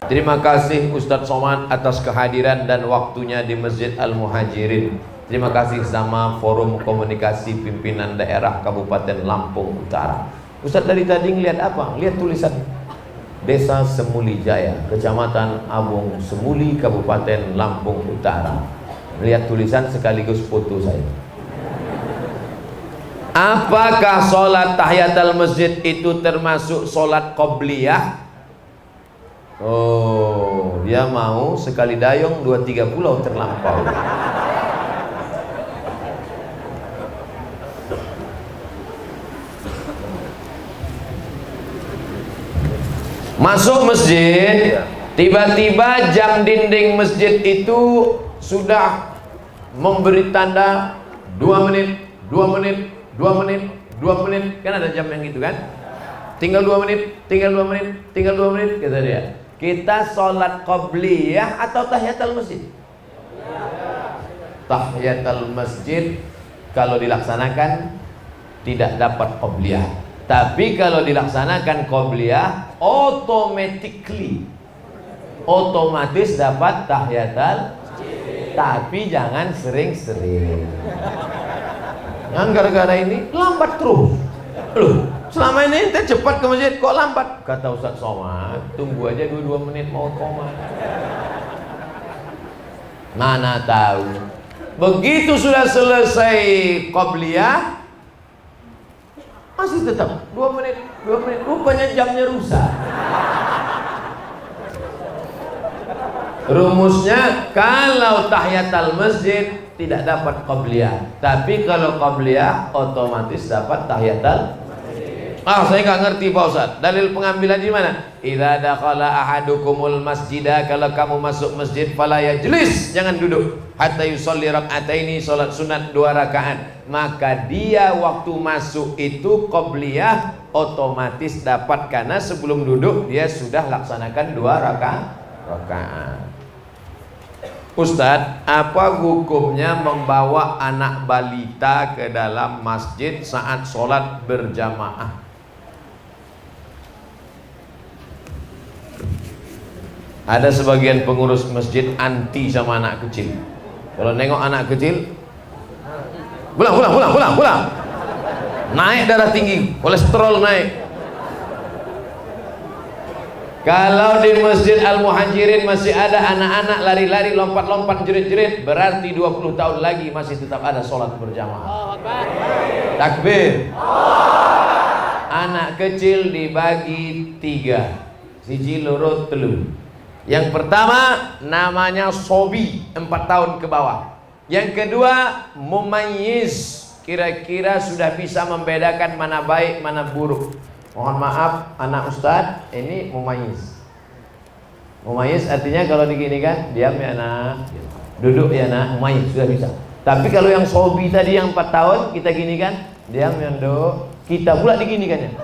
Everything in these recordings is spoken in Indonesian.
Terima kasih Ustadz Somad atas kehadiran dan waktunya di Masjid Al-Muhajirin. Terima kasih sama Forum Komunikasi Pimpinan Daerah Kabupaten Lampung Utara. Ustadz dari tadi ngeliat apa? Lihat tulisan Desa Semuli Jaya, Kecamatan Abung Semuli, Kabupaten Lampung Utara. Lihat tulisan sekaligus foto saya. Apakah sholat tahiyatul masjid itu termasuk sholat qobliyah? Oh, dia mau sekali dayung 2-3 pulau terlampau. Masuk masjid, tiba-tiba jam dinding masjid itu sudah memberi tanda 2 menit, 2 menit, 2 menit, 2 menit. Kan ada jam yang gitu kan? Tinggal 2 menit, tinggal 2 menit, tinggal 2 menit, kata dia. Kita sholat qobliyah atau tahiyatul masjid? Tahiyatul masjid kalau dilaksanakan tidak dapat qobliyah. Tapi kalau dilaksanakan qobliyah, otomatis dapat tahiyatul masjid. Tapi jangan sering-sering. Jangan gara-gara ini lambat terus. Loh, selama ini ente cepat ke masjid, kok lambat? Kata Ustadz Somad, tunggu aja 2 menit mau koma. Mana tahu. Begitu sudah selesai qobliyah, masih tetap 2 menit, 2 menit. Rupanya jamnya rusak. Rumusnya kalau tahiyatul masjid tidak dapat qobliyah, tapi kalau qobliyah otomatis dapat tahiyatul. Saya nggak ngerti Pak Ustaz. Dalil pengambilan di mana? Idza dakhala ahadukumul masjidah, kalau kamu masuk masjid fala yajlis, jangan duduk. Hatta yusolli rak'ataini, salat sunat 2 rakaat. Maka dia waktu masuk itu qobliyah otomatis dapat, karena sebelum duduk dia sudah laksanakan 2 rakaat. Ustadz, apa hukumnya membawa anak balita ke dalam masjid saat sholat berjamaah? Ada sebagian pengurus masjid anti sama anak kecil. Kalau nengok anak kecil, pulang. Naik darah tinggi, kolesterol naik. Kalau di Masjid Al-Muhajirin masih ada anak-anak lari-lari, lompat-lompat, jerit-jerit, berarti 20 tahun lagi masih tetap ada sholat berjamaah. Takbir. Anak kecil dibagi 3, siji loro telu. Yang pertama namanya sobi, 4 tahun ke bawah. Yang kedua mumayyiz, kira-kira sudah bisa membedakan mana baik mana buruk. Mohon maaf anak ustadz, ini mumayyiz. Mumayyiz artinya kalau diginikan, diam ya nak, duduk ya nak, mumayyiz sudah bisa. Tapi kalau yang sobi tadi yang 4 tahun kita ginikan, diam ya nduk, kita pula diginikannya.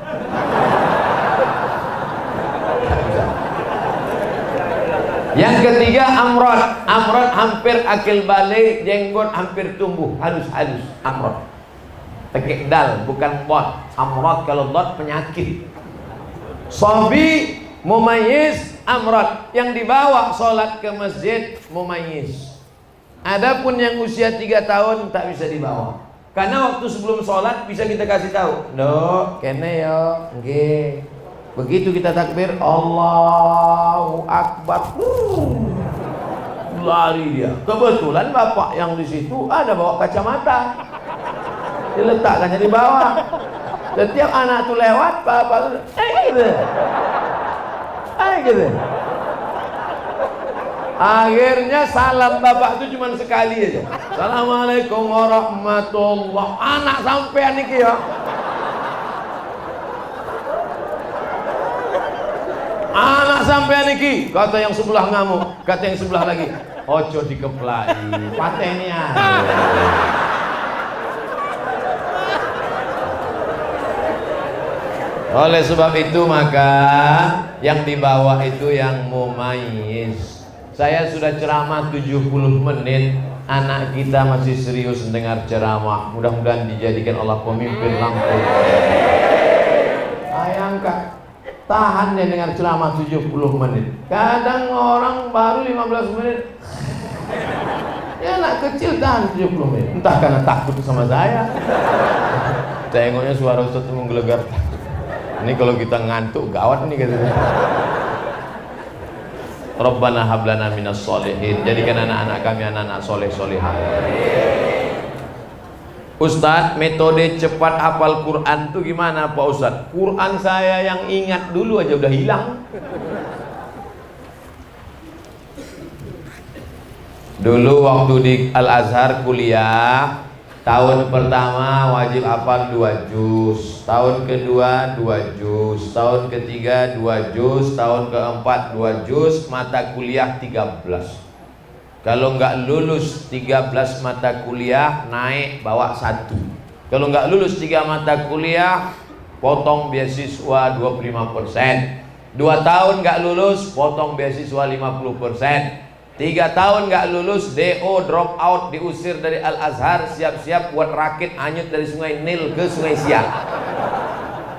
Yang ketiga amrod. Amrod hampir akil balik, jenggot hampir tumbuh, halus-halus. Amrod pakai dal bukan bot. Amrod kalau bot penyakit. Sobi, mumayyiz, amrod. Yang dibawa sholat ke masjid mumayyiz. Adapun yang usia 3 tahun tak bisa dibawa, karena waktu sebelum sholat bisa kita kasih tahu, "Nduk, kene yo, nggih." Begitu kita takbir, Allahu Akbar, lari dia. Kebetulan bapak yang di situ ada bawa kacamata, diletakkannya di bawah. Setiap anak tuh lewat, bapak gitu. Akhirnya salam bapak itu cuma sekali aja. Assalamualaikum warahmatullahi. Anak sampean iki ya. Anak sampean iki, kata yang sebelah ngamuk, kata yang sebelah lagi, ojo dikeplai, pateni aja. Oleh sebab itu maka yang dibawa itu yang mumayyiz. Saya sudah ceramah 70 menit, anak kita masih serius mendengar ceramah. Mudah-mudahan dijadikan Allah pemimpin Lampung. Bayangkan Tahan dia dengar ceramah 70 menit. Kadang orang baru 15 menit. Ya anak kecil tahan 70 menit. Entah karena takut sama saya. Tengoknya suara Ustaz itu menggelegar. Ini kalau kita ngantuk gawat nih katanya. Rabbana hablana minas solihin. Jadikan anak-anak kami anak-anak soleh-solehah. Ustadz, metode cepat hafal Quran tuh gimana Pak Ustadz? Quran saya yang ingat dulu aja udah hilang. Dulu waktu di Al-Azhar kuliah, tahun pertama wajib hafal 2 juz, tahun kedua 2 juz, tahun ketiga 2 juz, tahun keempat 2 juz, mata kuliah 13. Kalau nggak lulus 13 mata kuliah, naik bawa 1. Kalau nggak lulus 3 mata kuliah, potong beasiswa 25%. 2 tahun nggak lulus, potong beasiswa 50%. 3 tahun nggak lulus, DO, drop out, diusir dari Al-Azhar, siap-siap buat rakit hanyut dari Sungai Nil ke Sungai Siak.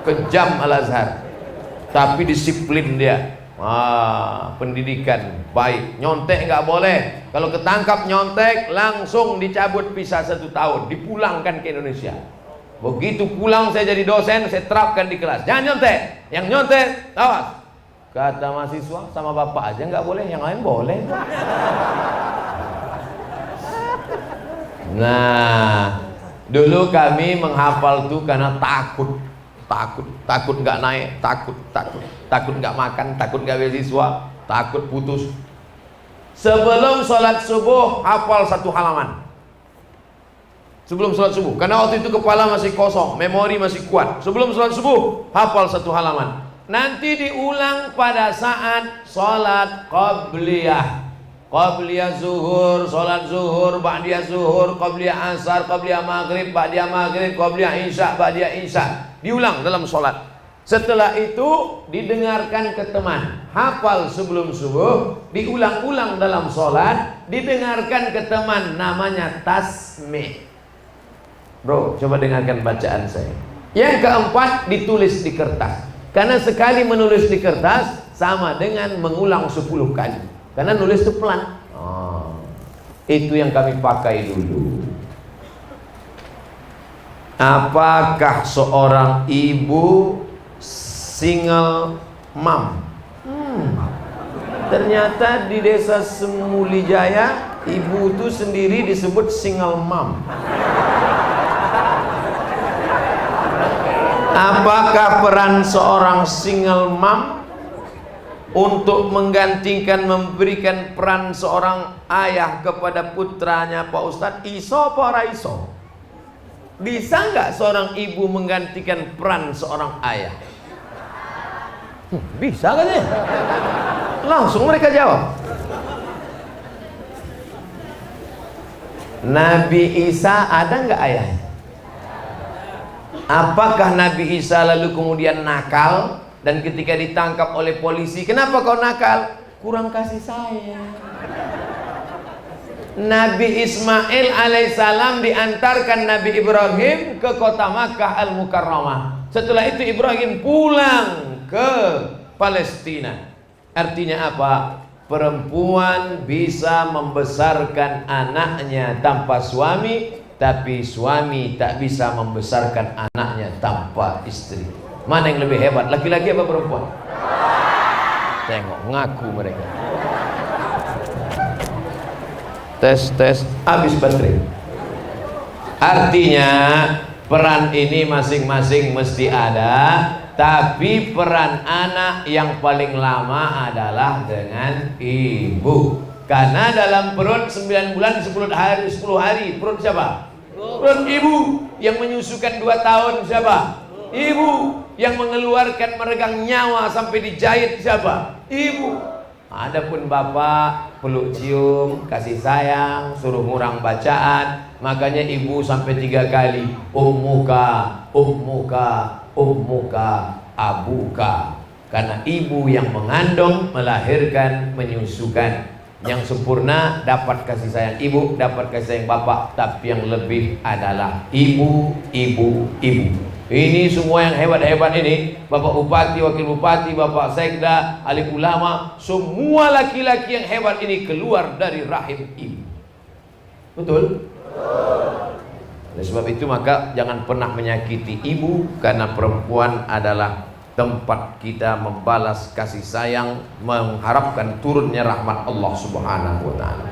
Kejam Al-Azhar, tapi disiplin dia. Pendidikan baik. Nyontek nggak boleh. Kalau ketangkap nyontek, langsung dicabut visa 1 tahun, dipulangkan ke Indonesia. Begitu pulang saya jadi dosen, saya terapkan di kelas. Jangan nyontek. Yang nyontek, awas. Kata mahasiswa, sama bapak aja nggak boleh, yang lain boleh. Nah, dulu kami menghafal tuh karena takut nggak naik, takut nggak makan, takut nggak beasiswa, takut putus. Sebelum sholat subuh hafal 1 halaman. Sebelum sholat subuh, karena waktu itu kepala masih kosong, memori masih kuat. Sebelum sholat subuh hafal 1 halaman. Nanti diulang pada saat sholat qabliyah. Qabliyah zuhur, sholat zuhur, ba'diyah zuhur, qabliyah asar, qabliyah maghrib, ba'diyah maghrib, qabliyah isya, ba'diyah isya. Diulang dalam sholat. Setelah itu didengarkan ke teman. Hafal sebelum subuh, diulang-ulang dalam sholat, didengarkan ke teman, namanya tasmih. Bro, coba dengarkan bacaan saya. Yang keempat, ditulis di kertas. Karena sekali menulis di kertas sama dengan mengulang 10 kali. Karena nulis itu pelan. Itu yang kami pakai dulu. Apakah seorang ibu single mom? Ternyata di desa Semulijaya, ibu itu sendiri disebut single mom. Apakah peran seorang single mom untuk menggantikan, memberikan peran seorang ayah kepada putranya Pak Ustadz? Iso apa ora iso? Bisa nggak seorang ibu menggantikan peran seorang ayah? Bisa kan ya? Langsung mereka jawab. Nabi Isa ada nggak ayahnya? Apakah Nabi Isa lalu kemudian nakal dan ketika ditangkap oleh polisi, kenapa kau nakal? Kurang kasih sayang. Nabi Ismail alaihissalam diantarkan Nabi Ibrahim ke kota Makkah Al-Mukarramah. Setelah itu Ibrahim pulang ke Palestina. Artinya apa? Perempuan bisa membesarkan anaknya tanpa suami, tapi suami tak bisa membesarkan anaknya tanpa istri. Mana yang lebih hebat, laki-laki apa perempuan? Tengok, ngaku mereka. Tes, habis baterai. Artinya peran ini masing-masing mesti ada, tapi peran anak yang paling lama adalah dengan ibu. Karena dalam perut 9 bulan 10 hari perut siapa? Perut ibu. Yang menyusukan 2 tahun siapa? Ibu. Yang mengeluarkan meregang nyawa sampai dijahit siapa? Ibu. Adapun bapak peluk cium, kasih sayang, suruh ngurang bacaan. Makanya ibu sampai 3 kali ummuka, ummuka, ummuka, abuka. Karena ibu yang mengandung, melahirkan, menyusukan. Yang sempurna dapat kasih sayang ibu, dapat kasih sayang bapak, tapi yang lebih adalah ibu, ibu, ibu. Ini semua yang hebat-hebat ini, Bapak Bupati, Wakil Bupati, Bapak Sekda, alim ulama, semua laki-laki yang hebat ini keluar dari rahim ibu. Betul? Oleh sebab itu maka jangan pernah menyakiti ibu, karena perempuan adalah tempat kita membalas kasih sayang, mengharapkan turunnya rahmat Allah Subhanahu wa taala.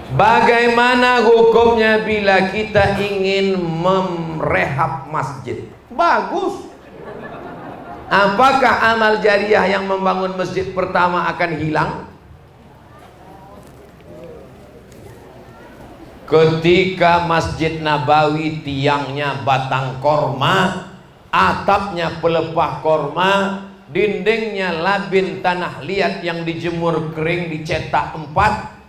Bagaimana hukumnya bila kita ingin merehab masjid? Bagus. Apakah amal jariah yang membangun masjid pertama akan hilang? Ketika Masjid Nabawi tiangnya batang korma, atapnya pelepah korma, dindingnya labin tanah liat yang dijemur kering dicetak 4,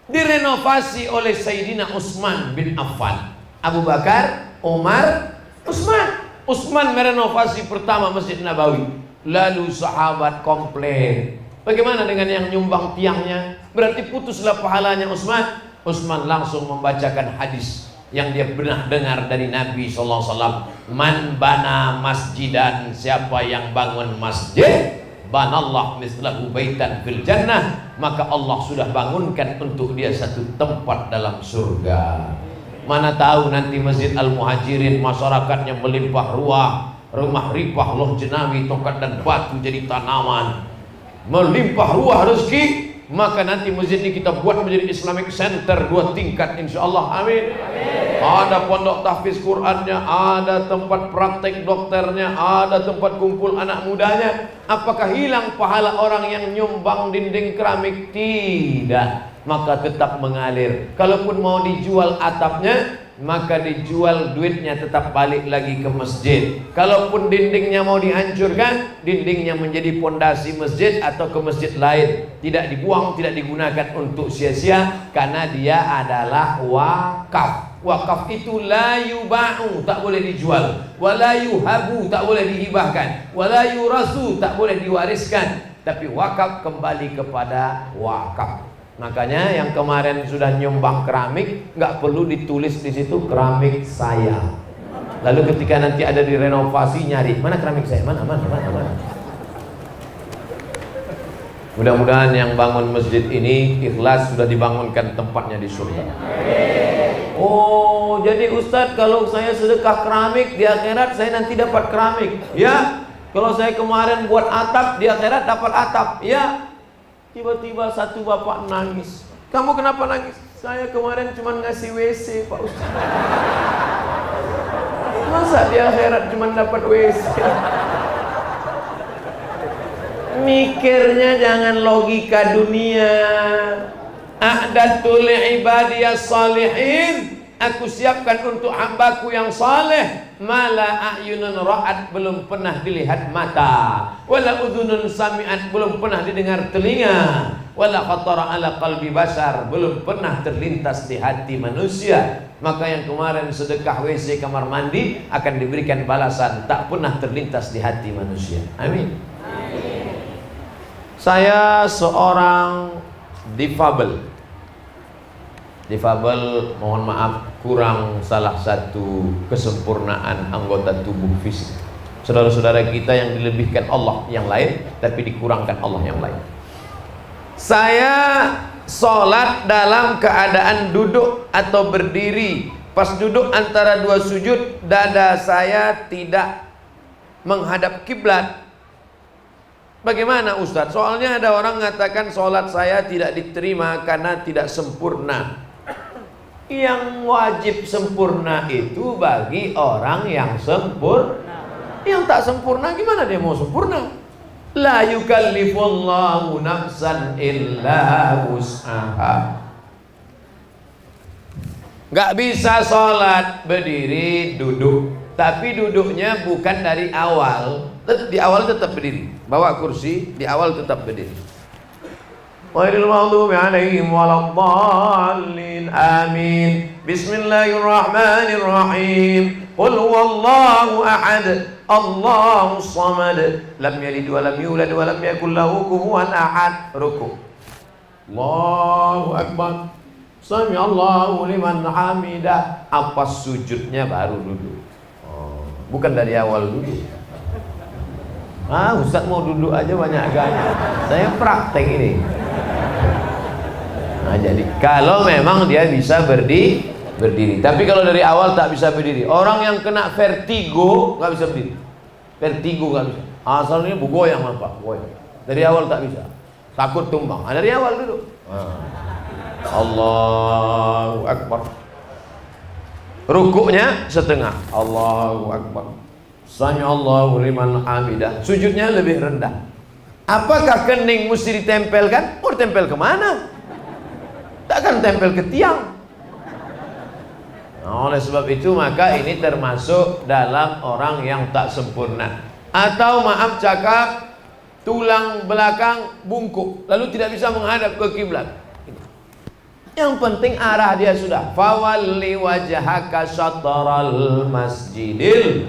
direnovasi oleh Sayyidina Utsman bin Affan. Abu Bakar, Umar, Utsman. Utsman merenovasi pertama Masjid Nabawi. Lalu sahabat komplain, bagaimana dengan yang nyumbang tiangnya? Berarti putuslah pahalanya Utsman. Utsman langsung membacakan hadis yang dia pernah dengar dari Nabi SAW. Man bana masjidan, siapa yang bangun masjid, banallah mislahu baitan fil jannah, maka Allah sudah bangunkan untuk dia satu tempat dalam surga. Mana tahu nanti Masjid Al-Muhajirin masyarakatnya melimpah ruah, rumah ripah loh jenawi, tongkat dan batu jadi tanaman, melimpah ruah rezeki, maka nanti masjid ini kita buat menjadi Islamic Center 2 tingkat insyaallah. Amin. Ada pondok tahfiz Qur'annya, ada tempat praktek dokternya, ada tempat kumpul anak mudanya. Apakah hilang pahala orang yang nyumbang dinding keramik? Tidak, maka tetap mengalir. Kalaupun mau dijual atapnya, maka dijual, duitnya tetap balik lagi ke masjid. Kalaupun dindingnya mau dihancurkan, dindingnya menjadi pondasi masjid atau ke masjid lain, tidak dibuang, tidak digunakan untuk sia-sia, karena dia adalah wakaf. Wakaf itu la yuba'u, tak boleh dijual, wala yuhabu, tak boleh dihibahkan, wala yurasu, tak boleh diwariskan, tapi wakaf kembali kepada wakaf. Makanya yang kemarin sudah nyumbang keramik, nggak perlu ditulis di situ keramik saya. Lalu ketika nanti ada direnovasi, nyari mana keramik saya, mana. Mudah-mudahan yang bangun masjid ini ikhlas, sudah dibangunkan tempatnya di surga. Oh, jadi Ustadz, kalau saya sedekah keramik di akhirat saya nanti dapat keramik. Ya, kalau saya kemarin buat atap di akhirat dapat atap. Ya. Tiba-tiba satu bapak nangis. Kamu kenapa nangis? Saya kemarin cuma ngasih WC, Pak Ustaz. Masa di akhirat cuma dapat WC? Mikirnya jangan logika dunia. A'dadtu li'ibadiyas salihin, aku siapkan untuk hambaku yang saleh, mala a'yunun ra'at, belum pernah dilihat mata, wala udhunun sami'at, belum pernah didengar telinga, wala khatara ala qalbi basar, belum pernah terlintas di hati manusia. Maka yang kemarin sedekah WC kamar mandi akan diberikan balasan tak pernah terlintas di hati manusia. Amin. Saya seorang difabel. Difabel, mohon maaf, kurang salah satu kesempurnaan anggota tubuh fisik. Saudara-saudara kita yang dilebihkan Allah yang lain, tapi dikurangkan Allah yang lain. Saya sholat dalam keadaan duduk atau berdiri. Pas duduk antara dua sujud, dada saya tidak menghadap kiblat. Bagaimana Ustadz? Soalnya ada orang mengatakan sholat saya tidak diterima karena tidak sempurna. Yang wajib sempurna itu bagi orang yang sempurna. Yang tak sempurna gimana dia mau sempurna? La yukallifullahu nafsan illa wus'aha. Gak bisa sholat berdiri duduk, tapi duduknya bukan dari awal. Di awal tetap berdiri, bawa kursi, di awal tetap berdiri. Ghairil maghdubi 'alaihim waladdallin. Amin. Bismillahirrahmanirrahim. Qul huwallahu ahad, Allahus samad, lam yalid wa lam yulad wa lam yakul lahu kufuwan ahad. Ruku'. Allahu akbar. Sami Allahu liman hamidah. Apa sujudnya baru duduk. bukan dari awal duduk. Ustaz mau duduk aja banyak gaya. Saya praktek ini. Nah, jadi kalau memang dia bisa berdiri. Tapi kalau dari awal tak bisa berdiri. Orang yang kena vertigo nggak bisa berdiri. Vertigo nggak bisa. Asalnya goyang apa? Goyang. Dari awal tak bisa. Takut tumbang. Dari awal dulu. Allahu Akbar. Rukuknya setengah. Allahu Akbar. Sami Allahu liman hamidah. Sujudnya lebih rendah. Apakah kening mesti ditempelkan? Mau ditempel kemana? Takkan tempel ke tiang. Nah, oleh sebab itu maka ini termasuk dalam orang yang tak sempurna. Atau maaf cakap, tulang belakang bungkuk lalu tidak bisa menghadap ke kiblat. Yang penting arah dia sudah. Fawalli wajhaka syatral masjidil.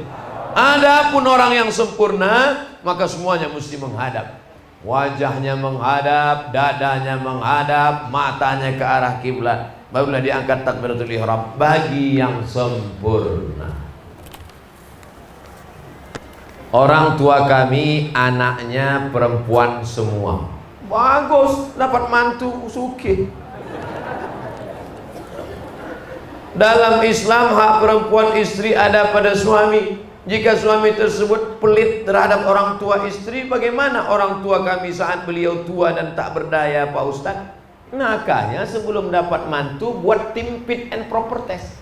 Adapun orang yang sempurna maka semuanya mesti menghadap. Wajahnya menghadap, dadanya menghadap, matanya ke arah kiblat. Barulah diangkat takbiratul ihram bagi yang sempurna. Orang tua kami anaknya perempuan semua. Bagus, dapat mantu sugih. Dalam Islam hak perempuan istri ada pada suami. Jika suami tersebut pelit terhadap orang tua istri, bagaimana orang tua kami saat beliau tua dan tak berdaya, Pak Ustadz? Makanya sebelum dapat mantu buat tim fit and proper test.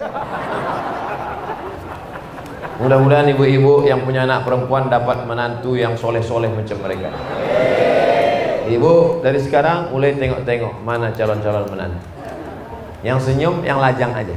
Mudah-mudahan ibu-ibu yang punya anak perempuan dapat menantu yang soleh-soleh macam mereka. Ibu dari sekarang mulai tengok-tengok mana calon-calon menantu. Yang senyum, yang lajang aja.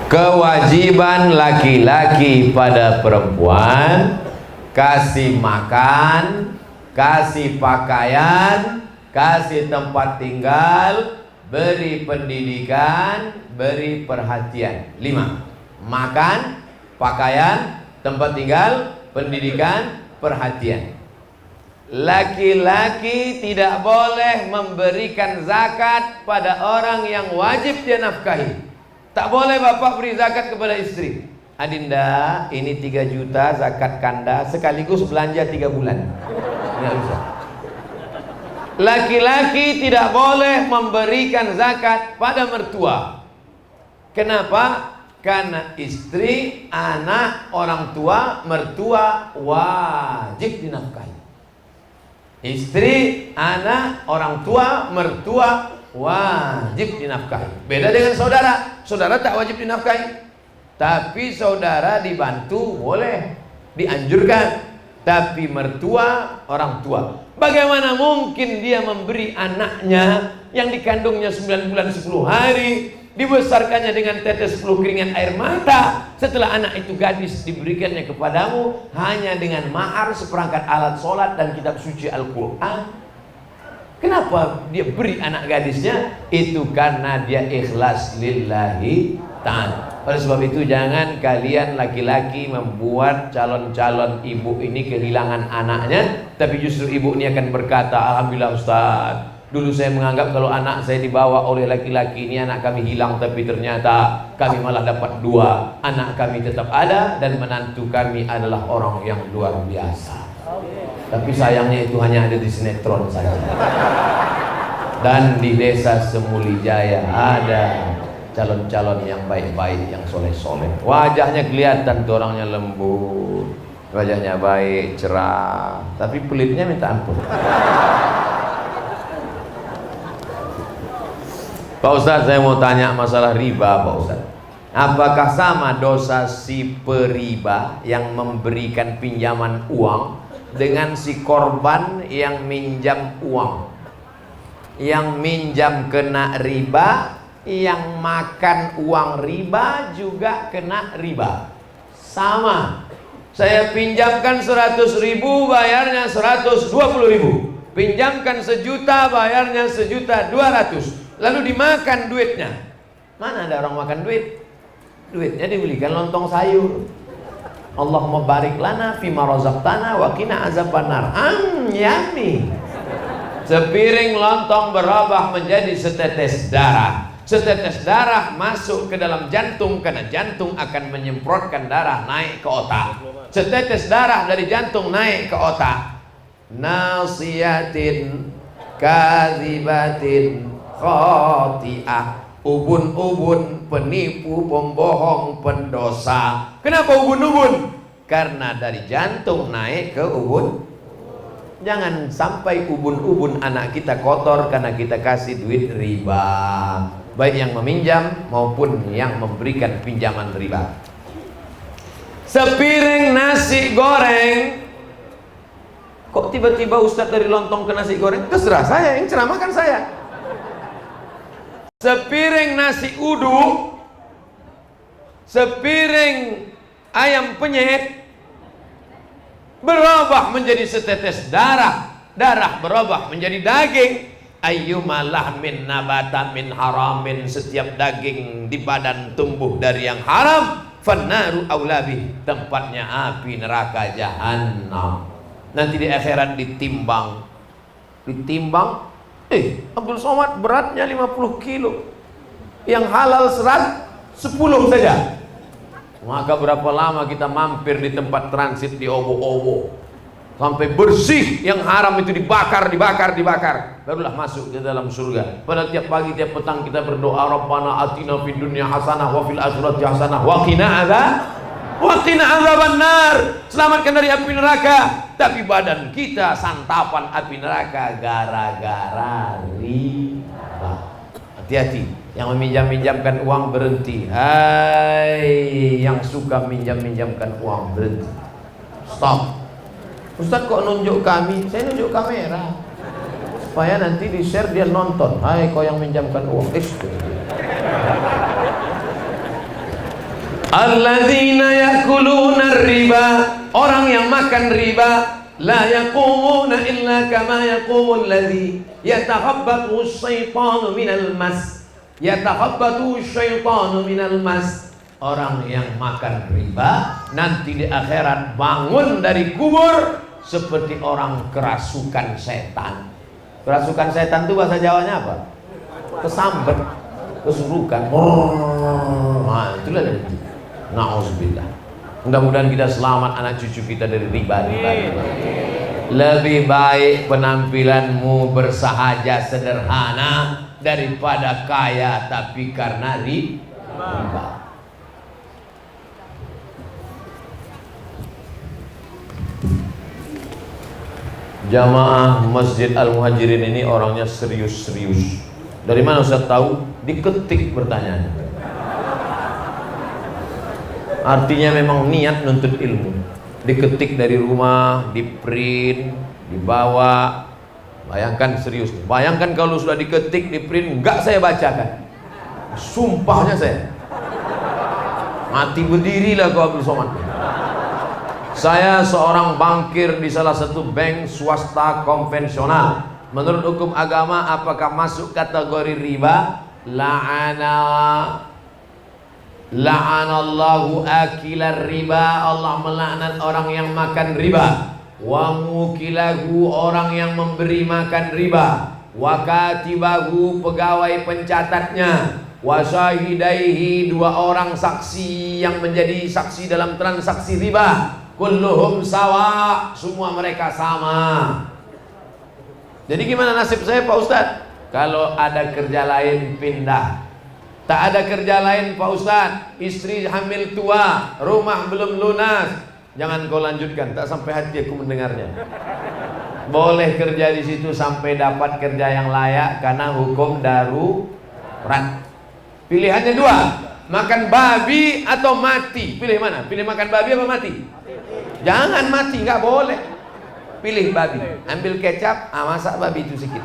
Kewajiban laki-laki pada perempuan: kasih makan, kasih pakaian, kasih tempat tinggal, beri pendidikan, beri perhatian. 5. Makan, pakaian, tempat tinggal, pendidikan, perhatian. Laki-laki tidak boleh memberikan zakat pada orang yang wajib dia nafkahi. Tak boleh bapak beri zakat kepada istri. Adinda, ini 3 juta zakat kanda sekaligus belanja 3 bulan. Nggak bisa. Laki-laki tidak boleh memberikan zakat pada mertua. Kenapa? Karena istri, anak, orang tua, mertua wajib dinafkahi. Istri, anak, orang tua, mertua wajib dinafkahi. Beda dengan saudara. Saudara tak wajib dinafkahi. Tapi saudara dibantu boleh, dianjurkan. Tapi mertua, orang tua, bagaimana mungkin dia memberi anaknya yang dikandungnya 9 bulan 10 hari, dibesarkannya dengan tetes 10 keringat air mata, setelah anak itu gadis diberikannya kepadamu hanya dengan mahar seperangkat alat sholat dan kitab suci Al-Quran? Kenapa dia beri anak gadisnya? Itu karena dia ikhlas lillahi ta'ala. Oleh sebab itu jangan kalian laki-laki membuat calon-calon ibu ini kehilangan anaknya, tapi justru ibu ini akan berkata, alhamdulillah Ustaz, dulu saya menganggap kalau anak saya dibawa oleh laki-laki ini anak kami hilang, tapi ternyata kami malah dapat 2. Anak kami tetap ada dan menantu kami adalah orang yang luar biasa. Tapi sayangnya itu hanya ada di sinetron saja. Dan di desa Semulijaya ada calon-calon yang baik-baik, yang soleh-soleh. Wajahnya kelihatan tuh orangnya lembut, wajahnya baik, cerah, tapi pelitnya minta ampun. Pak Ustadz, saya mau tanya masalah riba, Pak Ustadz. Apakah sama dosa si periba yang memberikan pinjaman uang dengan si korban yang minjam uang? Yang minjam kena riba, yang makan uang riba juga kena riba. Sama. Saya pinjamkan 100.000, bayarnya 120.000. Pinjamkan 1 juta, bayarnya 1.200.000. Lalu dimakan duitnya. Mana ada orang makan duit? Duitnya dibelikan lontong sayur. Allahumma barik lana fima razaqtana wa qina azabannar. Yummy. Sepiring lontong berubah menjadi setetes darah. Setetes darah masuk ke dalam jantung karena jantung akan menyemprotkan darah naik ke otak. Setetes darah dari jantung naik ke otak. Nasiyatin kadzibatin khati'ah. Ubun-ubun, penipu, pembohong, pendosa. Kenapa ubun-ubun? Karena dari jantung naik ke ubun. Jangan sampai ubun-ubun anak kita kotor karena kita kasih duit riba, baik yang meminjam maupun yang memberikan pinjaman riba. Sepiring nasi goreng. Kok tiba-tiba Ustadz dari lontong ke nasi goreng? Terserah saya, yang ceramahkan saya. Sepiring nasi uduk, sepiring ayam penyet berubah menjadi setetes darah, darah berubah menjadi daging. Ayyuma lahmin nabata min haramin, setiap daging di badan tumbuh dari yang haram, fannaru aulabi, tempatnya api neraka jahanam. Nanti di akhirat ditimbang. Abdul Somad beratnya 50 kilo, yang halal 10 saja. Maka berapa lama kita mampir di tempat transit di Obo-Obo sampai bersih, yang haram itu dibakar, barulah masuk ke dalam surga. Pada tiap pagi tiap petang kita berdoa, Rabbana atina fid dunya hasanah wa fil akhirati hasanah wa qina adzabannar. Selamatkan dari api neraka. Tapi badan kita santapan api neraka gara-gara riba. Hati-hati, yang meminjam-minjamkan uang berhenti. Hai, yang suka minjam-minjamkan uang berhenti. Stop. Ustaz kok nunjuk kami? Saya nunjuk kamera supaya nanti di share dia nonton. Hai kau yang minjamkan uang. Alladzina yakuluna riba, orang yang makan riba, la yaqumuna illa kama yaqumul ladzi yatakhabbatu asyaitanu minal mas. Yatakhabbatu asyaitanu minal mas. Orang yang makan riba nanti di akhirat bangun dari kubur seperti orang kerasukan setan. Kerasukan setan itu bahasa Jawanya apa? Kesambet, kesurukan. Nah, itulah dari itu. Na'udzubillah. Mudah-mudahan kita selamat, anak cucu kita dari riba. Lebih baik penampilanmu bersahaja sederhana daripada kaya tapi karena riba. Jamaah Masjid Al-Muhajirin ini orangnya serius-serius. Dari mana Ustaz tahu? Diketik pertanyaannya. Artinya memang niat nuntut ilmu. Diketik dari rumah, di print, dibawa. Bayangkan serius. Bayangkan kalau sudah diketik, di print, enggak saya bacakan. Sumpahnya saya. Mati berdirilah kau Abdul Somad. Saya seorang bankir di salah satu bank swasta konvensional. Menurut hukum agama apakah masuk kategori riba? La'anallahu akilar riba, Allah melaknat orang yang makan riba. Wa mukilahu, orang yang memberi makan riba. Wa katibahu, pegawai pencatatnya. Wa syahidaihi, 2 orang saksi yang menjadi saksi dalam transaksi riba. Kulluhum sawa, semua mereka sama. Jadi gimana nasib saya Pak Ustadz? Kalau ada kerja lain pindah. Tak ada kerja lain Pak Ustadz, istri hamil tua, rumah belum lunas, jangan kau lanjutkan, tak sampai hati aku mendengarnya. Boleh kerja di situ sampai dapat kerja yang layak karena hukum darurat. Pilihannya 2, makan babi atau mati. Pilih mana? Pilih makan babi apa mati? Jangan mati, nggak boleh. Pilih babi, ambil kecap, masak babi itu sedikit.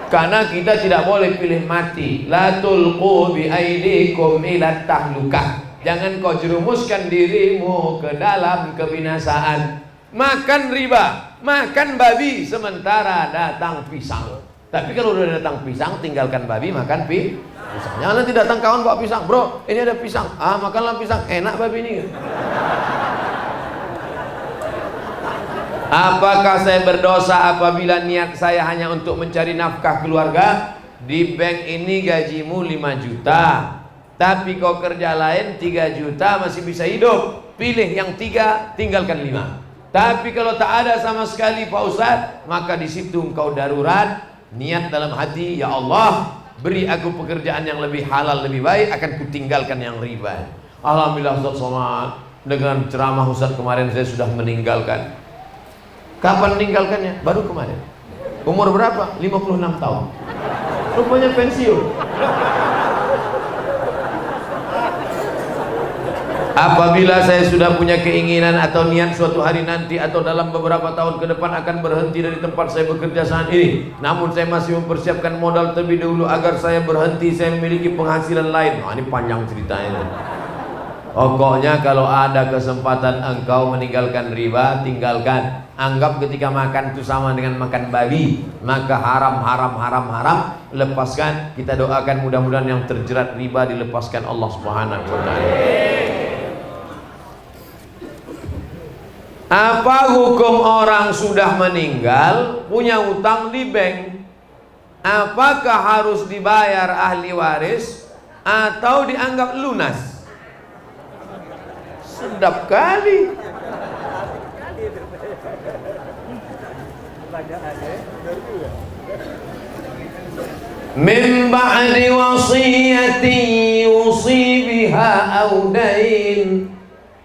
Karena kita tidak boleh pilih mati. La tulqu bi aidikum ila tahlukah. Jangan kau jerumuskan dirimu ke dalam kebinasaan. Makan riba, makan babi, sementara datang pisang. Tapi kalau udah datang pisang, tinggalkan babi, makan pisang. Jangan nanti datang kawan bawa pisang, bro, ini ada pisang. Makanlah pisang, enak babi ini. Apakah saya berdosa apabila niat saya hanya untuk mencari nafkah keluarga? Di bank ini gajimu 5 juta, tapi kau kerja lain 3 juta masih bisa hidup. Pilih yang 3, tinggalkan 5. Tapi kalau tak ada sama sekali Pak Ustadz, maka di situ engkau darurat, niat dalam hati, ya Allah, beri aku pekerjaan yang lebih halal, lebih baik, akan kutinggalkan yang riba. Alhamdulillah Ustadz Somad, dengan ceramah Ustadz kemarin saya sudah meninggalkan. Kapan meninggalkannya? Baru kemarin. Umur berapa? 56 tahun. Rupanya pensiun. Apabila saya sudah punya keinginan atau niat suatu hari nanti atau dalam beberapa tahun ke depan akan berhenti dari tempat saya bekerja saat ini, namun saya masih mempersiapkan modal terlebih dahulu agar saya berhenti, saya memiliki penghasilan lain. Nah, ini panjang ceritanya. Pokoknya kalau ada kesempatan engkau meninggalkan riba, tinggalkan. Anggap ketika makan itu sama dengan makan babi, maka haram, lepaskan. Kita doakan mudah-mudahan yang terjerat riba dilepaskan Allah Subhanahu wa taala. Apa hukum orang sudah meninggal punya utang di bank? Apakah harus dibayar ahli waris atau dianggap lunas? Sedap kali. Min ba'di wasiyati yusi biha aw dain.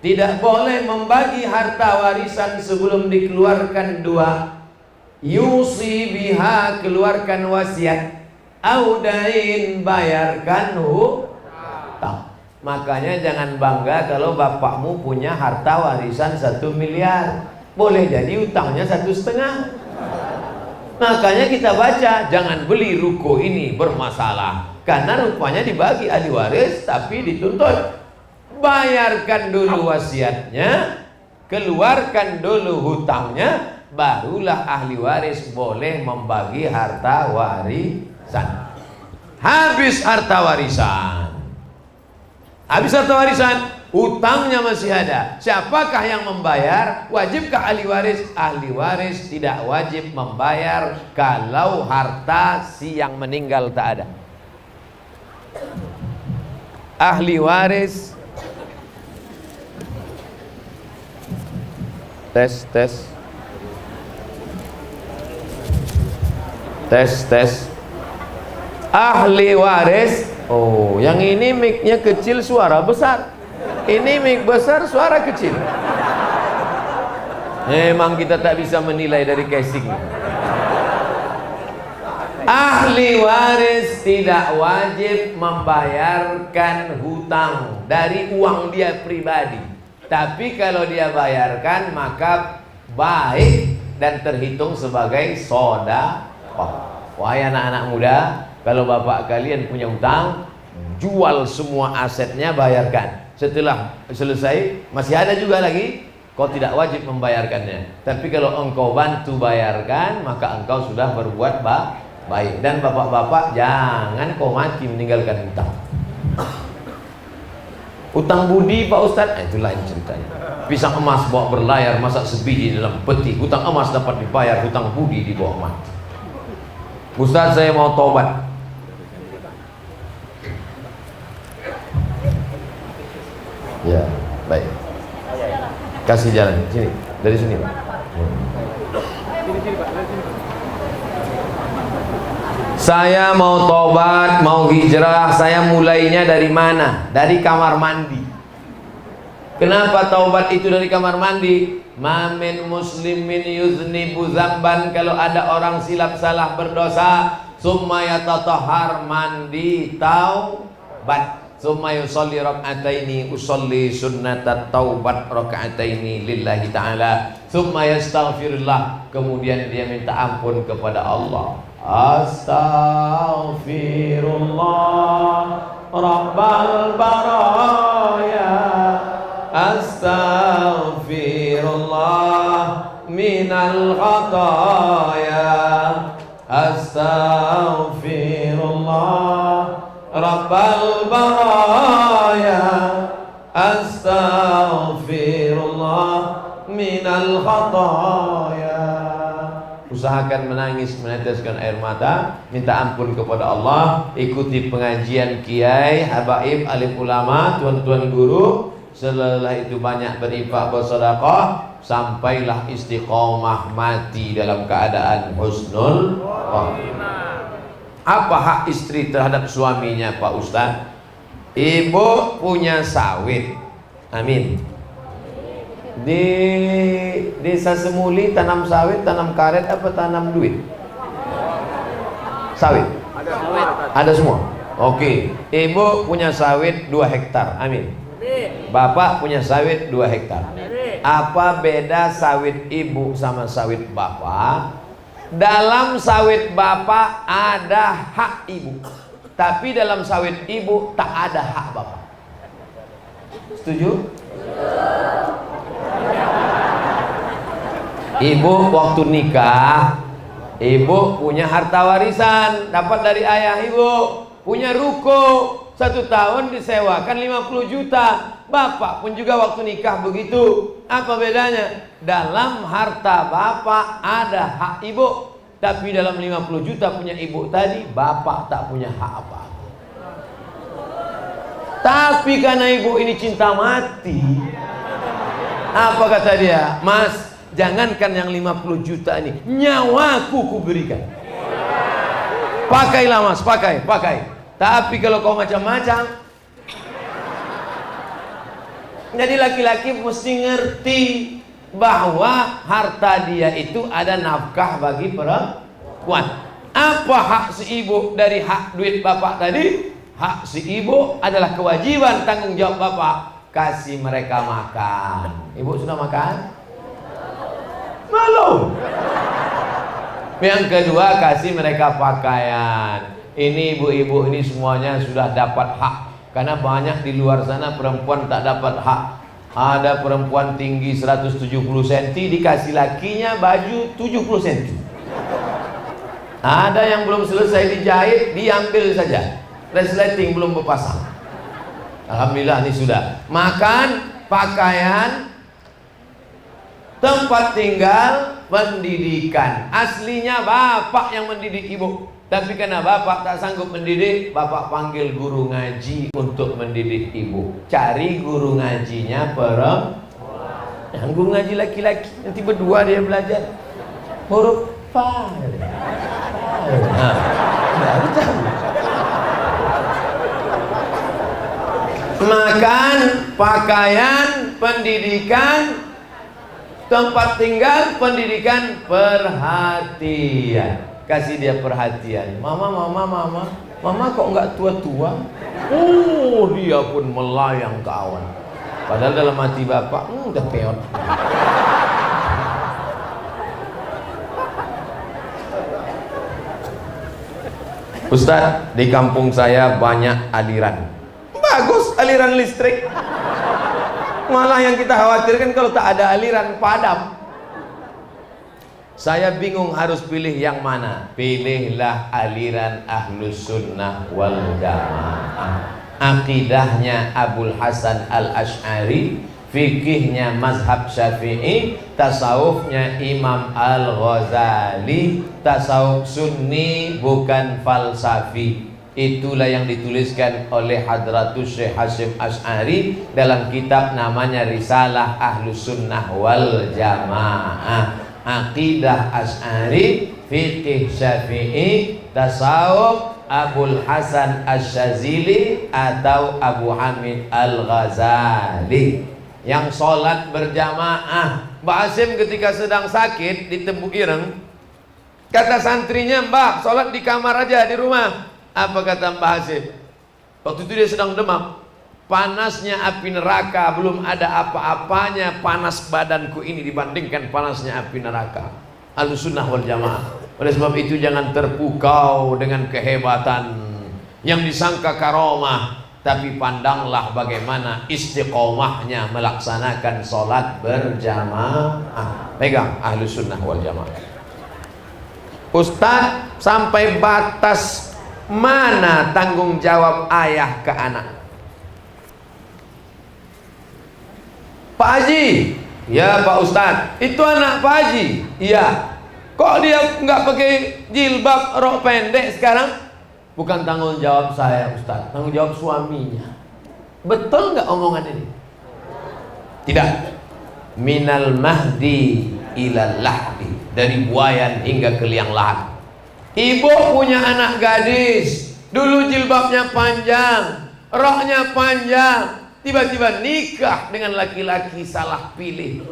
Tidak boleh membagi harta warisan sebelum dikeluarkan dua. Yusi biha, keluarkan wasiat, audain, bayarkan hutang. Makanya jangan bangga kalau bapakmu punya harta warisan 1 miliar. Boleh jadi utangnya 1,5. Makanya kita baca, jangan beli ruko ini bermasalah, karena rupanya dibagi ahli waris tapi dituntut. Bayarkan dulu wasiatnya, keluarkan dulu hutangnya, barulah ahli waris boleh membagi harta warisan. Habis harta warisan, hutangnya masih ada. Siapakah yang membayar? Wajibkah ahli waris? Ahli waris tidak wajib membayar kalau harta si yang meninggal tak ada. Ahli waris tes. Ahli waris. Oh, yang ini mic-nya kecil, suara besar. Ini mic besar, suara kecil. Memang kita tak bisa menilai dari casing. Ahli waris tidak wajib membayarkan hutang dari uang dia pribadi. Tapi kalau dia bayarkan maka baik dan terhitung sebagai sedekah. Wahai anak-anak muda, kalau bapak kalian punya hutang, jual semua asetnya, bayarkan. Setelah selesai masih ada juga lagi, kau tidak wajib membayarkannya. Tapi kalau engkau bantu bayarkan, maka engkau sudah berbuat baik. Dan bapak-bapak, jangan kau mati meninggalkan hutang. Utang budi Pak Ustadz, itu lain ceritanya. Pisang emas bawa berlayar, masak sebiji dalam peti. Hutang emas dapat dibayar, hutang budi dibawa mati. Ustadz, saya mau tobat. Ya, baik. Kasih jalan sini, dari sini Pak. Saya mau tobat, mau hijrah, saya mulainya dari mana? Dari kamar mandi. Kenapa taubat itu dari kamar mandi? Ma min muslimin yuznibu zamban, kalau ada orang silap salah berdosa, summa yatatahhar, mandi taubat, summa yusalli rak'ataini, usolli sunnatat taubat rak'ataini lillahi ta'ala, summa yastaghfirullah, kemudian dia minta ampun kepada Allah. Astaghfirullah Rabbal baraya, astaghfirullah minal khataya, astaghfirullah Rabbal baraya, astaghfirullah minal khataya. Usahakan menangis, meneteskan air mata, minta ampun kepada Allah, ikuti pengajian kiai, habaib, alim ulama, tuan-tuan guru. Setelah itu banyak berinfak, bersedekah, sampailah istiqomah mati dalam keadaan husnul khotimah. Apa hak istri terhadap suaminya, Pak Ustaz? Ibu punya sawit, amin. Di desa Semuli tanam sawit, tanam karet apa tanam duit? Sawit. Ada semua. Oke. Ibu punya sawit 2 hektar. Amin. Bapak punya sawit 2 hektar. Apa beda sawit ibu sama sawit bapak? Dalam sawit bapak ada hak ibu, tapi dalam sawit ibu tak ada hak bapak. Setuju? Ibu waktu nikah, ibu punya harta warisan dapat dari ayah ibu, punya ruko 1 tahun disewakan 50 juta. Bapak pun juga waktu nikah begitu. Apa bedanya? Dalam harta bapak ada hak ibu, tapi dalam 50 juta punya ibu tadi, bapak tak punya hak apa-apa. Tapi karena ibu ini cinta mati, apa kata dia? Mas, jangankan yang 50 juta ini, nyawaku kuberikan. Pakailah mas, pakai. Tapi kalau kau macam-macam, jadi laki-laki mesti ngerti bahwa harta dia itu ada nafkah bagi perempuan. Apa hak si ibu dari hak duit bapak tadi? Hak si ibu adalah kewajiban tanggung jawab bapak, kasih mereka makan. Ibu sudah makan? Belum. Yang kedua, kasih mereka pakaian. Ini ibu-ibu ini semuanya sudah dapat hak, karena banyak di luar sana perempuan tak dapat hak. Ada perempuan tinggi 170 cm dikasih lakinya baju 70 cm. Ada yang belum selesai dijahit diambil saja, resleting belum berpasang. Alhamdulillah ini sudah. Makan, pakaian, tempat tinggal, pendidikan. Aslinya bapak yang mendidik ibu, tapi karena bapak tak sanggup mendidik, bapak panggil guru ngaji untuk mendidik ibu. Cari guru ngajinya perempuan. Yang guru ngaji laki-laki, nanti berdua dia belajar huruf fa. Makan, pakaian, pendidikan, tempat tinggal, pendidikan, perhatian. Kasih dia perhatian. Mama kok nggak tua-tua? Oh, dia pun melayang ke awan. Padahal dalam hati bapak, udah peot. Ustaz, di kampung saya banyak aliran. Bagus aliran listrik. Malah yang kita khawatirkan kalau tak ada aliran, padam. Saya bingung harus pilih yang mana. Pilihlah aliran Ahlus Sunnah wal Jamaah. Akidahnya Abul Hasan Al-Asy'ari, fikihnya mazhab Syafi'i, tasawufnya Imam Al-Ghazali, tasawuf Sunni bukan falsafi. Itulah yang dituliskan oleh Hadratus Syekh Hasyim Asy'ari dalam kitab namanya Risalah Ahlus Sunnah wal Jamaah. Aqidah Asy'ari, fikih Syafi'i, tasawuf Abul Hasan Asy-Syadzili atau Abu Hamid Al-Ghazali. Yang sholat berjamaah. Mbak Hasim ketika sedang sakit di Tembuk Ireng, kata santrinya, Mbak sholat di kamar aja di rumah. Apa kata Mbak Hasim? Waktu itu dia sedang demam. Panasnya api neraka, belum ada apa-apanya panas badanku ini dibandingkan panasnya api neraka. Ahlus Sunnah wal Jamaah. Oleh sebab itu jangan terpukau dengan kehebatan yang disangka karomah, tapi pandanglah bagaimana istiqomahnya melaksanakan sholat berjamaah. Pegang Ahlus Sunnah wal Jamaah. Ustaz, sampai batas mana tanggung jawab ayah ke anak? Pak Haji, Ya Pak Ustadz, itu anak Pak Haji. Iya. Kok dia nggak pakai jilbab, rok pendek sekarang? Bukan tanggung jawab saya Ustadz, tanggung jawab suaminya. Betul nggak omongan ini? Tidak. Minal mahdi ilal lahdi, dari buayan hingga ke liang lahat. Ibu punya anak gadis, dulu jilbabnya panjang, roknya panjang, tiba-tiba nikah dengan laki-laki salah pilih.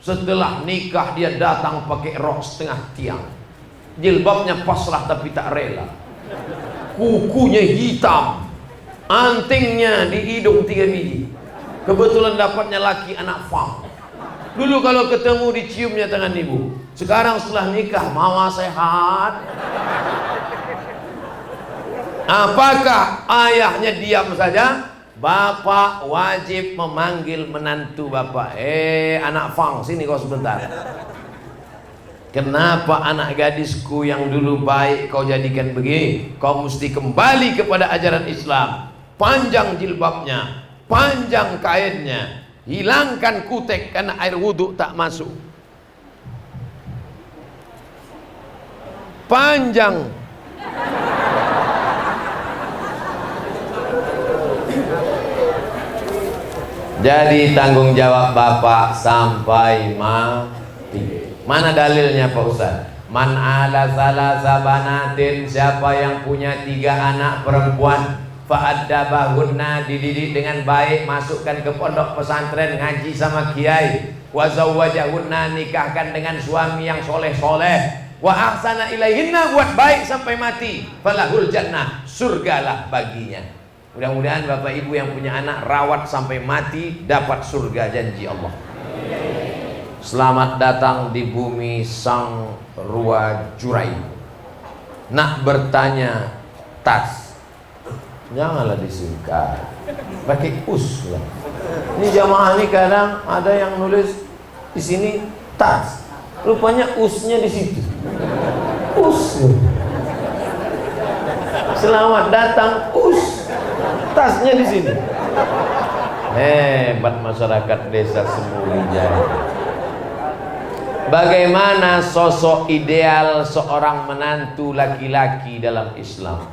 Setelah nikah dia datang pakai rok setengah tiang, jilbabnya pasrah tapi tak rela, kukunya hitam, antingnya di hidung 3 biji. Kebetulan dapatnya laki anak fam. Dulu kalau ketemu diciumnya tangan ibu. Sekarang setelah nikah, mama sehat. Apakah ayahnya diam saja? Bapak wajib memanggil menantu bapak. Anak Fang, sini kau sebentar. Kenapa anak gadisku yang dulu baik kau jadikan begini? Kau mesti kembali kepada ajaran Islam. Panjang jilbabnya, panjang kainnya, hilangkan kutek karena air wudhu tak masuk. Panjang. Jadi tanggung jawab bapak sampai mati. Mana dalilnya Pak Ustaz? Man ala salasa banatin, siapa yang punya 3 anak perempuan, fa'addabahunna, dididik dengan baik, masukkan ke pondok pesantren, ngaji sama kiai, wa zawwajahunna, nikahkan dengan suami yang soleh-soleh, wa ahsana ilaihinna, buat baik sampai mati, falahul jannah, surgalah baginya. Mudah-mudahan bapak ibu yang punya anak rawat sampai mati dapat surga, janji Allah. Selamat datang di bumi sang rua jurai. Nak bertanya tas, janganlah disingkat, pakai us lah. Ini jamaah ini kadang ada yang nulis di sini tas, rupanya usnya di situ. Us. Selamat datang us, tasnya di sini. Hebat masyarakat desa Semulijaya. Bagaimana sosok ideal seorang menantu laki-laki dalam Islam?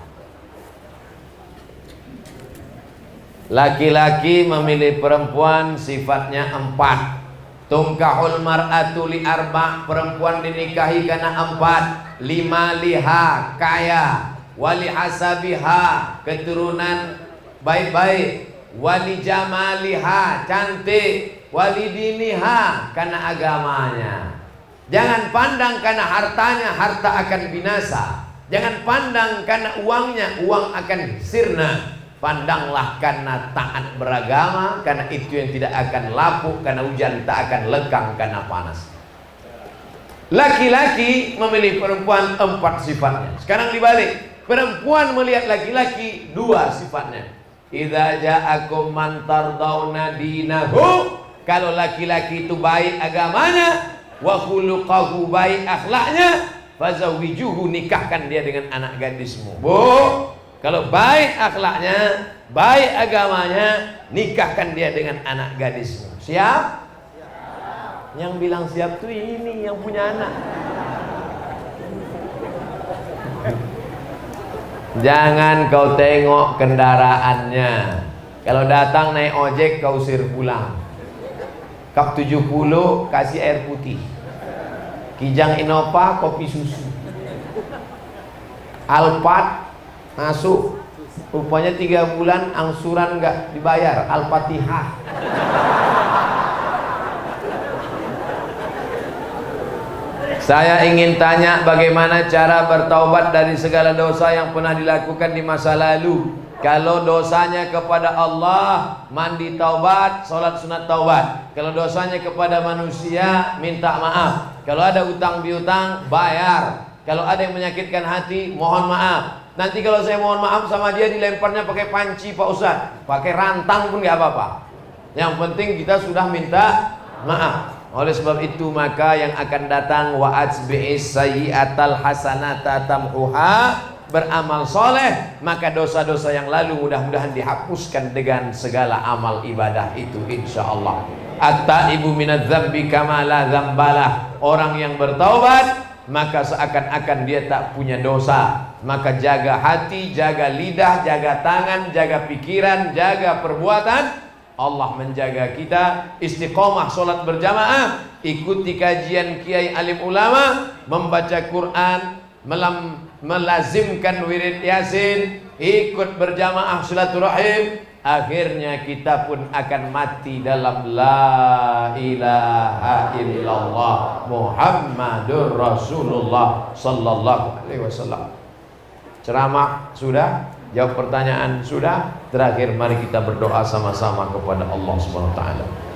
Laki-laki memilih perempuan sifatnya 4. Tungkahul mar'atu li 4, perempuan dinikahi karena 4. 5 liha, kaya, wali hasabiha, keturunan baik-baik, wali jamaliha, cantik, wali diniha, karena agamanya. Jangan pandang karena hartanya, harta akan binasa. Jangan pandang karena uangnya, uang akan sirna. Pandanglah karena taat beragama, karena itu yang tidak akan lapuk, karena hujan tak akan lekang karena panas. Laki-laki memilih perempuan 4 sifatnya. Sekarang dibalik, perempuan melihat laki-laki 2 sifatnya. Idza ja'akum man tardawna dinahu, kalau laki-laki itu baik agamanya, wa khuluquhu, baik akhlaknya, fazawijuhu, nikahkan dia dengan anak gadismu. Bu, kalau baik akhlaknya, baik agamanya, nikahkan dia dengan anak gadismu. Siap? Yang bilang siap tuh ini yang punya anak. Jangan kau tengok kendaraannya. Kalau datang naik ojek kau usir pulang. Kap 70 kasih air putih, Kijang Innova kopi susu, Alphard masuk, rupanya 3 bulan angsuran nggak dibayar, Al-Fatihah. Saya ingin tanya, bagaimana cara bertaubat dari segala dosa yang pernah dilakukan di masa lalu? Kalau dosanya kepada Allah, mandi taubat, sholat sunat taubat. Kalau dosanya kepada manusia, minta maaf. Kalau ada utang piutang, bayar. Kalau ada yang menyakitkan hati, mohon maaf. Nanti kalau saya mohon maaf sama dia, dilemparnya pakai panci Pak Ustadz, pakai rantang pun nggak apa-apa. Yang penting kita sudah minta maaf. Oleh sebab itu maka yang akan datang, wa atbi'is sayyi'atal hasanata tamhuha, beramal soleh, maka dosa-dosa yang lalu mudah-mudahan dihapuskan dengan segala amal ibadah itu, insya Allah. At-taibu minadz-dzambi kama la dzambalah. Orang yang bertaubat maka seakan-akan dia tak punya dosa. Maka jaga hati, jaga lidah, jaga tangan, jaga pikiran, jaga perbuatan. Allah menjaga kita. Istiqomah solat berjamaah, ikuti kajian kiai alim ulama, membaca Quran, melazimkan wirid yasin, ikut berjamaah silaturahim. Akhirnya kita pun akan mati dalam la ilaha illallah Muhammadur Rasulullah sallallahu alaihi wasallam. Ceramah sudah, jawab pertanyaan sudah. Terakhir mari kita berdoa sama-sama kepada Allah Subhanahu wa taala.